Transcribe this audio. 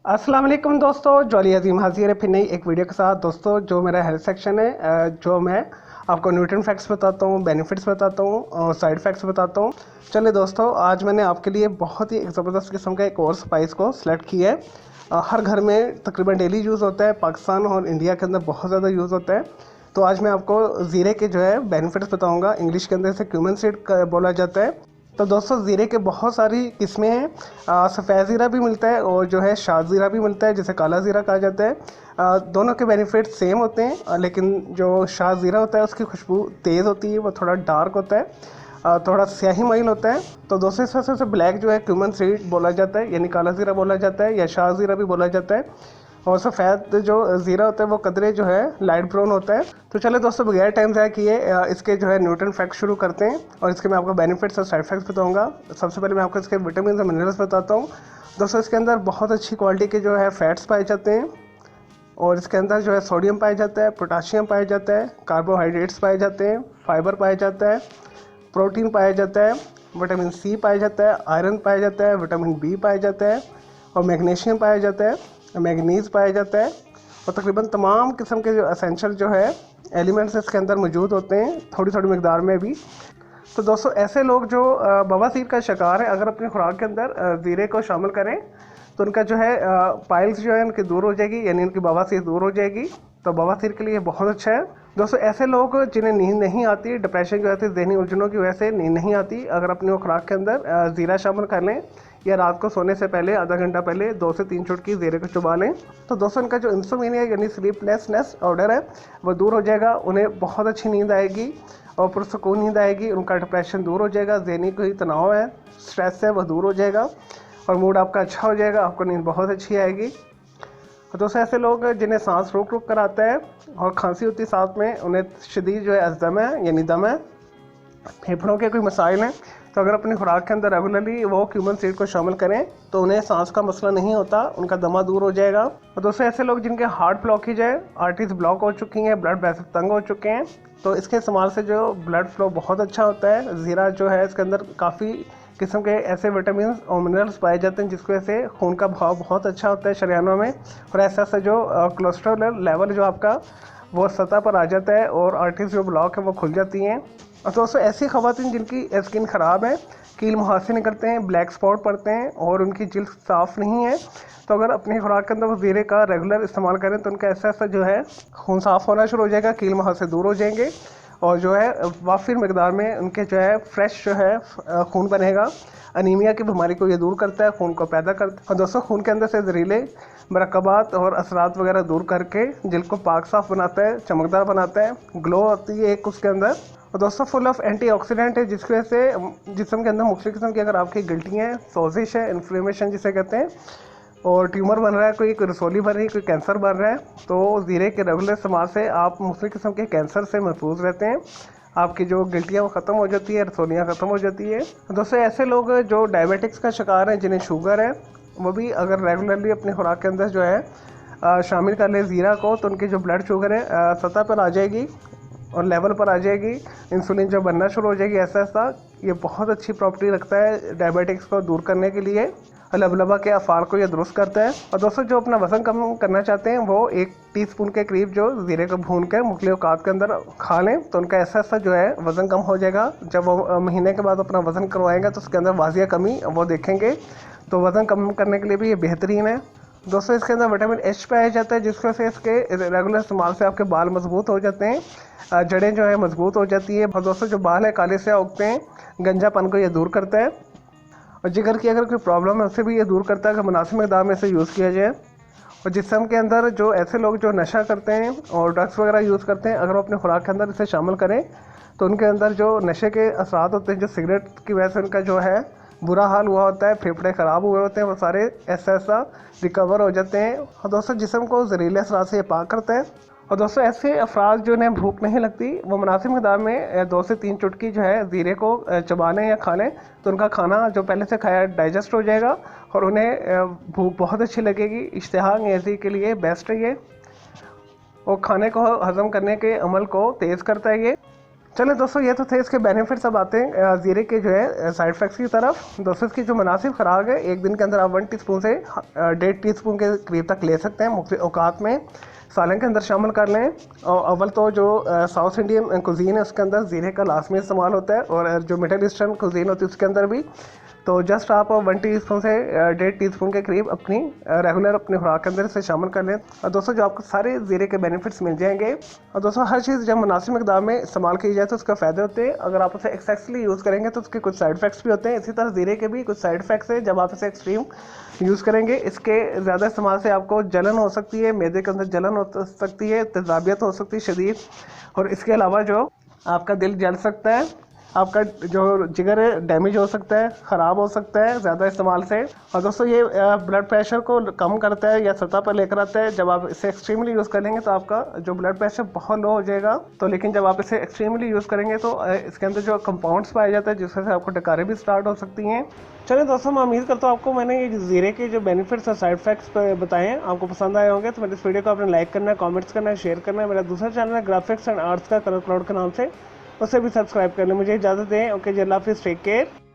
अस्सलाम वालेकुम दोस्तों, जॉली अजीम हाजिर है फिर नई एक वीडियो के साथ। दोस्तों, जो मेरा हेल्थ सेक्शन है, जो मैं आपको न्यूट्रिएंट फैक्ट्स बताता हूँ, बेनिफिट्स बताता हूँ और साइड फैक्ट्स बताता हूँ। चलिए दोस्तों, आज मैंने आपके लिए बहुत ही एक ज़बरदस्त किस्म का एक और स्पाइस को सिलेक्ट किया है। हर घर में तकरीबन डेली यूज़ होता है, पाकिस्तान और इंडिया के अंदर बहुत ज़्यादा यूज़ होता है। तो आज मैं आपको ज़ीरे के जो है बेनिफिट्स बताऊँगा। इंग्लिश के अंदर इसे क्यूमन सीड बोला जाता है। तो दोस्तों, ज़ीरे के बहुत सारी किस्में हैं। सफ़ेद ज़ीरा भी मिलता है और जो है शाद ज़ीरा भी मिलता है, जिसे काला ज़ीरा कहा जाता है। दोनों के बेनिफिट सेम होते हैं, लेकिन जो शाद ज़ीरा होता है उसकी खुशबू तेज़ होती है, वो थोड़ा डार्क होता है, थोड़ा स्याही माइल होता है। तो दोस्तों, इस वजह से ब्लैक जो है क्यूमन सीड बोला जाता है, यानी काला ज़ीरा बोला जाता है, या शाद ज़ीरा भी बोला जाता है। और सफ़ेद जो ज़ीरा होता है वो कदरे जो है लाइट ब्राउन होता है। तो चले दोस्तों, बगैर टाइम ज़ाया किए इसके जो है न्यूट्रिएंट फैक्ट शुरू करते हैं और इसके मैं आपको बेनिफिट्स और साइड फैक्ट्स बताऊंगा। सबसे पहले मैं आपको इसके विटामिन और मिनरल्स बताता हूँ। दोस्तों, इसके अंदर बहुत अच्छी क्वालिटी के जो है फैट्स पाए जाते हैं और इसके अंदर जो है सोडियम पाया जाता है, पोटाशियम पाया जाता है, कार्बोहाइड्रेट्स पाए जाते हैं, फाइबर पाया जाता है, प्रोटीन पाया जाता है, विटामिन सी पाया जाता है, आयरन पाया जाता है, विटामिन बी पाया जाता है और मैग्नीशियम पाया जाता है, मैग्नीज पाया जाता है और तकरीबन तमाम किस्म के जो असेंशियल जो है एलिमेंट्स इसके अंदर मौजूद होते हैं, थोड़ी थोड़ी मकदार में भी। तो दोस्तों, ऐसे लोग जो बवासीर का शिकार है, अगर अपनी खुराक के अंदर ज़ीरे को शामिल करें तो उनका जो है पाइल्स जो है उनकी दूर हो जाएगी, यानी उनकी बवासीर दूर हो जाएगी। तो बवासीर के लिए बहुत अच्छा है। दोस्तों, ऐसे लोग जिन्हें नींद नहीं आती, डिप्रेशन की वजह से, ज़हनी उलझनों की वजह से नींद नहीं आती, अगर अपनी खुराक के अंदर ज़ीरा शामिल कर लें या रात को सोने से पहले आधा घंटा पहले 2 से 3 चुटकी ज़ीरे को चबा लें, तो दोस्तों इनका जो इंसोमिनिया यानी स्लीपलेसनेस ऑर्डर है वो दूर हो जाएगा। उन्हें बहुत अच्छी नींद आएगी और पुरसकून नींद आएगी। उनका डिप्रेशन दूर हो जाएगा, ज़हनी कोई तनाव है, स्ट्रेस है, वह दूर हो जाएगा और मूड आपका अच्छा हो जाएगा, आपको नींद बहुत अच्छी आएगी। तो दोस्तों, ऐसे लोग जिन्हें सांस रोक रोक कर आता है और खांसी होती है साथ में, उन्हें शदीद जो है अज़दम है यानी दम है, फेफड़ों के कोई मसाइल हैं, तो अगर अपनी खुराक के अंदर रेगुलरली वो क्यूमन सीड को शामिल करें तो उन्हें सांस का मसला नहीं होता, उनका दमा दूर हो जाएगा। और दोस्तों, ऐसे लोग जिनके हार्ट ब्लॉकेज है, आर्टरीज ब्लॉक हो चुकी हैं, ब्लड वेसल तंग हो चुके हैं, तो इसके इस्तेमाल से जो ब्लड फ्लो बहुत अच्छा होता है। ज़ीरा जो है इसके अंदर काफ़ी किस्म के ऐसे विटामिन और मिनरल्स पाए जाते हैं जिसकी वजह से खून का बहाव बहुत अच्छा होता है शरीरों में, और ऐसा ऐसा जो कोलेस्ट्रॉल लेवल जो आपका वो सतह पर आ जाता है और आर्टरीज जो ब्लॉक है वो खुल जाती हैं। और दोस्तों, ऐसी ख़वातीन जिनकी स्किन ख़राब है, कील मुहासे निकलते हैं, ब्लैक स्पॉट पड़ते हैं और उनकी जिल्द साफ़ नहीं है, तो अगर अपनी खुराक के अंदर वो ज़ीरे का रेगुलर इस्तेमाल करें तो उनका ऐसा ऐसा जो है खून साफ़ होना शुरू हो जाएगा, कील मुहासे दूर हो जाएंगे और जो है वाफिर मकदार में उनके जो है फ्रेश जो है खून बनेगा। अनीमिया की बीमारी को ये दूर करता है, खून को पैदा करता है। और दोस्तों, खून के अंदर से जहरीले मरकबात और असरात वगैरह दूर करके जिल्द को पाक साफ बनाता है, चमकदार बनाता है, ग्लो आती है एक उसके अंदर। और दोस्तों, फुल ऑफ एंटीऑक्सीडेंट है, जिसकी वजह से जिस्म के अंदर मुख्तलिफ किस्म की अगर आपकी गिल्टियाँ हैं, सोजिश है, इन्फ्लेमेशन जिसे कहते हैं, और ट्यूमर बन रहा है, कोई रसोली बन रही है, कोई कैंसर बन रहा है, तो ज़ीरे के रेगुलर इस्तेमाल से आप मुख्तलिफ किस्म के कैंसर से महफूज रहते हैं। आपकी जो गिल्टियाँ वो ख़त्म हो जाती है, रसोलियाँ ख़त्म हो जाती है। दोस्तों, ऐसे लोग जो डायबिटिक्स का शिकार हैं, जिन्हें शुगर है, वो भी अगर रेगुलरली अपनी खुराक के अंदर जो है शामिल कर ले ज़ीरा को, तो उनकी जो ब्लड शुगर है सतह पर आ जाएगी और लेवल पर आ जाएगी, इंसुलिन जो बनना शुरू हो जाएगी ऐसा ऐसा। ये बहुत अच्छी प्रॉपर्टी रखता है डायबिटिक्स को दूर करने के लिए, लबलबा के अफ़ार को ये दुरुस्त करता है। और दोस्तों, जो अपना वज़न कम करना चाहते हैं वो 1 टीस्पून के करीब जो ज़ीरे को भून कर मुख्तलिफ औक़ात के अंदर खा लें, तो उनका ऐसा ऐसा जो है वज़न कम हो जाएगा। जब वो महीने के बाद अपना वज़न करवाएंगे तो उसके अंदर वाजिया कमी वो देखेंगे, तो वज़न कम करने के लिए भी ये बेहतरीन है। दोस्तों, इसके अंदर विटामिन एच पाया जाता है, जिसकी वजह से इसके रेगुलर इस्तेमाल से आपके बाल मजबूत हो जाते हैं, जड़ें जो है मजबूत हो जाती है। और दोस्तों, जो बाल है काले से उगते हैं, गंजापन को ये दूर करता है। और जिगर की अगर कोई प्रॉब्लम है उसे भी ये दूर करता है अगर मुनासिब मकदार में इसे यूज़ किया जाए। और जिस्म के अंदर जो ऐसे लोग जो नशा करते हैं और ड्रग्स वगैरह यूज़ करते हैं, अगर वो अपने खुराक के अंदर इसे शामिल करें तो उनके अंदर जो नशे के असरात होते हैं, जो सिगरेट की वजह से उनका जो है बुरा हाल हुआ होता है, फेफड़े ख़राब हुए होते हैं, वो सारे ऐसा ऐसा रिकवर हो जाते हैं। और दोस्तों, जिस्म को जहरीले असरात से ये पाक करता है। और दोस्तों, ऐसे अफराद जो इन्हें भूख नहीं लगती, वो मुनासिब मकदार में 2 से 3 चुटकी जो है ज़ीरे को चबा लें या खा लें, तो उनका खाना जो पहले से खाया डाइजेस्ट हो जाएगा और उन्हें भूख बहुत अच्छी लगेगी। इश्तिहा अंगेज़ी के लिए बेस्ट है ये, और खाने को हज़म करने के अमल को तेज़ करता है ये। चले दोस्तों, ये तो थे इसके बेनिफिट्स। अब आते हैं जीरे के जो है साइड इफेक्ट्स की तरफ। दोस्तों इसकी जो मुनासिब खुराक है, एक दिन के अंदर आप 1 टीस्पून से 1.5 टीस्पून के करीब तक ले सकते हैं। मुख्तलिफ औकात में सालन के अंदर शामिल कर लें। और अव्वल तो जो साउथ इंडियन कुजीन है उसके अंदर जीरे का लाजमी इस्तेमाल होता है, और जो मिडल ईस्टर्न कुजीन होती है उसके अंदर भी। तो जस्ट आप 1 टीस्पून से 1.5 टीस्पून के करीब अपनी रेगुलर अपनी खुराक के अंदर इसे शामिल कर लें। और दोस्तों जो आपको सारे ज़ीरे के बेनिफिट्स मिल जाएंगे। और दोस्तों हर चीज़ जब मुनासिब मकदार में इस्तेमाल की जाए तो उसका फ़ायदे होते हैं। अगर आप उसे एक्सेसली यूज़ करेंगे तो उसके कुछ साइड इफेक्ट्स भी होते हैं। इसी तरह ज़ीरे के भी कुछ साइड इफेक्ट्स हैं जब आप इसे एक्सट्रीम यूज़ करेंगे। इसके ज़्यादा इस्तेमाल से आपको जलन हो सकती है, मैदे के अंदर जलन हो सकती है, तेज़ाबियत हो सकती है शदीद। और इसके अलावा जो आपका दिल जल सकता है, आपका जो जिगर है डैमेज हो सकता है, ख़राब हो सकता है ज़्यादा इस्तेमाल से। और दोस्तों ये ब्लड प्रेशर को कम करता है या सतह पर लेकर आता है। जब आप इसे एक्सट्रीमली यूज़ करेंगे तो आपका जो ब्लड प्रेशर बहुत लो हो जाएगा। तो लेकिन जब आप इसे एक्सट्रीमली यूज़ करेंगे तो इसके अंदर जो कंपाउंड्स पाए जाते हैं जिससे आपको डकारें भी स्टार्ट हो सकती हैं। चलिए दोस्तों, मैं उम्मीद करता हूँ आपको मैंने ये ज़ीरे के जो बेनिफिट्स और साइड इफेक्ट्स बताए हैं आपको पसंद आए होंगे। तो मेरे इस वीडियो को आपने लाइक करना है, कमेंट्स करना है, शेयर करना है। मेरा दूसरा चैनल है ग्राफिक्स एंड आर्ट्स का, कलर क्लाउड के नाम से, उसे भी सब्सक्राइब कर लें। मुझे इजाज़त दें। ओके जी, अल्लाह हाफिज़, टेक केयर।